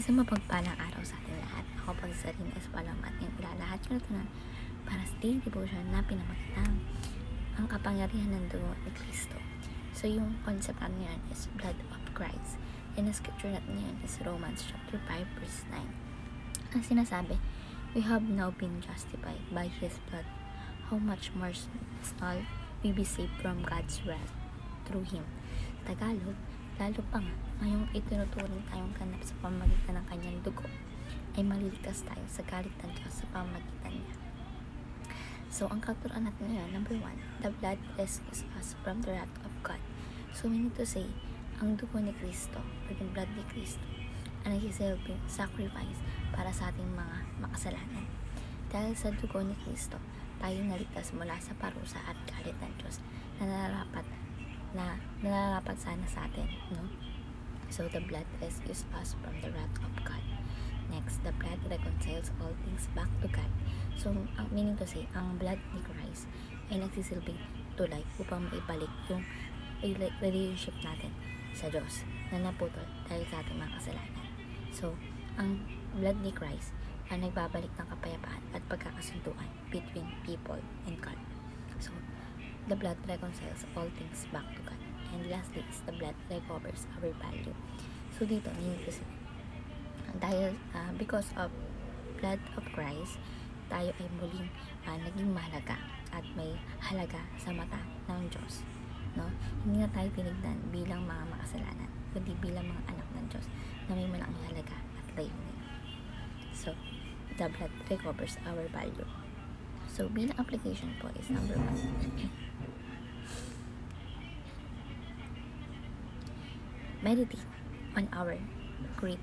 Isang mapagpalang araw sa ating lahat. Ako po si Sarina Espalam at yung ilalahat ko na para sa daily devotion na pinamagatang ang kapangyarihan ng dugo ni Kristo. So yung concept natin ngayon is blood of Christ. And the scripture natin ngayon is Romans chapter 5 verse 9. Ang sinasabi, we have now been justified by His blood. How much more shall we be saved from God's wrath through Him? Tagalog, lalo pa nga, ngayong itinuturing tayong ganap sa pamagitan ng kanyang dugo, ay maliligtas tayo sa galit ng Diyos sa pamagitan niya. So, ang katuruan natin ngayon, number 1, the blood rescues us from the wrath of God. So, meaning to say, ang dugo ni Kristo, or yung blood ni Kristo, ang nagsisilbing sacrifice para sa ating mga makasalanan. Dahil sa dugo ni Kristo, tayo naligtas mula sa parusa at galit ng Diyos na nararapat sana sa atin, no? So, the blood rescues us from the wrath of God. Next, the blood reconciles all things back to God. So, ang meaning to say, ang blood ni Christ ay nagsisilbing tulay upang maibalik yung relationship natin sa Diyos na naputol dahil sa ating mga kasalanan. So, ang blood ni Christ ay nagbabalik ng kapayapaan at pagkakasunduan between people and God. So, the blood reconciles all things back to God. And lastly is the blood recovers our value. So dito, meaning to say, dahil because of blood of Christ, tayo ay muling naging mahalaga at may halaga sa mata ng Diyos. No? Hindi na tayo tinignan bilang mga makasalanan, kundi bilang mga anak ng Diyos na may malaking halaga at layunin. So, the blood recovers our value. So, bilang application po is number 1. Meditate on our great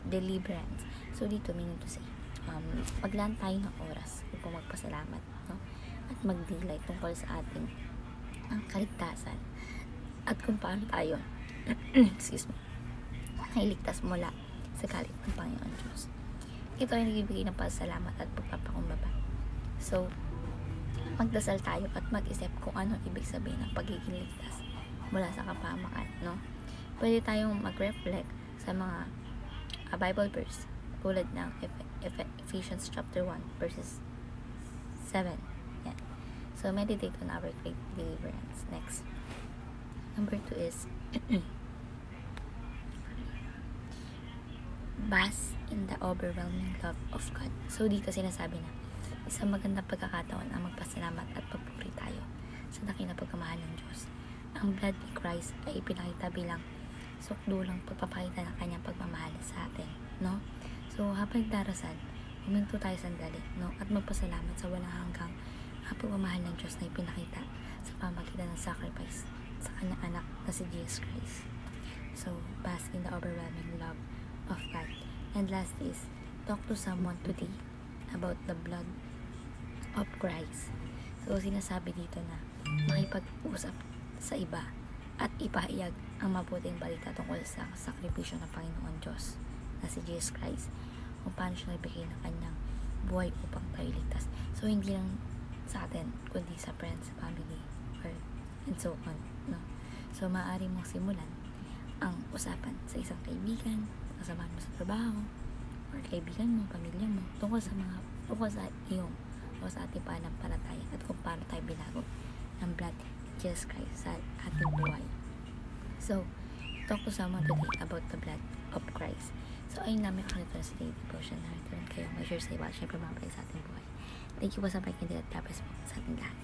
deliverance. So, dito meaning to say, paglaan tayo ng oras upang magpasalamat, no? At magdilay tungkol sa ating kaligtasan at kung paano tayo excuse me, nailigtas mula sa galit ng Panginoon Diyos. Ito ay nagbibigay ng pasalamat at pagpapakumbaba. So, magdasal tayo at mag-isip kung anong ibig sabihin ng pagiging ligtas mula sa kapahamakan, no? Pwede tayong mag-reflect sa mga Bible verse tulad ng Ephesians chapter 1 verses 7. Yan. So, meditate on our great deliverance. Next. Number 2 is bask in the overwhelming love of God. So, dito sinasabi na isang magandang pagkakataon ang magpasalamat at pagpuri tayo sa dakilang pagmamahal ng Diyos. Ang blood ni Christ ay pinakita bilang sukdulang pagpapakita ng kanyang pagmamahal sa atin, no? So, habang darasal, huminto tayo sandali, no? At magpasalamat sa walang hanggang pagmamahal ng Diyos na ipinakita sa pamagitan ng sacrifice sa kanyang anak na si Jesus Christ. So, bask in the overwhelming love of God. And last is, talk to someone today about the blood of Christ. So, sinasabi dito na makipag-usap sa iba at ipahayag ang mabuting balita tungkol sa sakripisyo ng Panginoon Diyos na si Jesus Christ, kung paano siya nagbigay ng kanyang buhay upang tayo ligtas. So, hindi lang sa atin, kundi sa friends, family, or and so on, no? So, maaari mong simulan ang usapan sa isang kaibigan, kasamahan mo sa trabaho, or kaibigan mo, pamilya mo, tungkol sa iyong o sa ating pananampalataya at kung paano tayo binago ng blood Jesus Christ sa ating buhay. So, talk to someone today about the blood of Christ. So, ayun namin ako nito sa daily devotion na rin kayo. Make sure sa iba, syempre mga sa ating buhay. Thank you po sa pakikinig at tapos po sa ating lahat.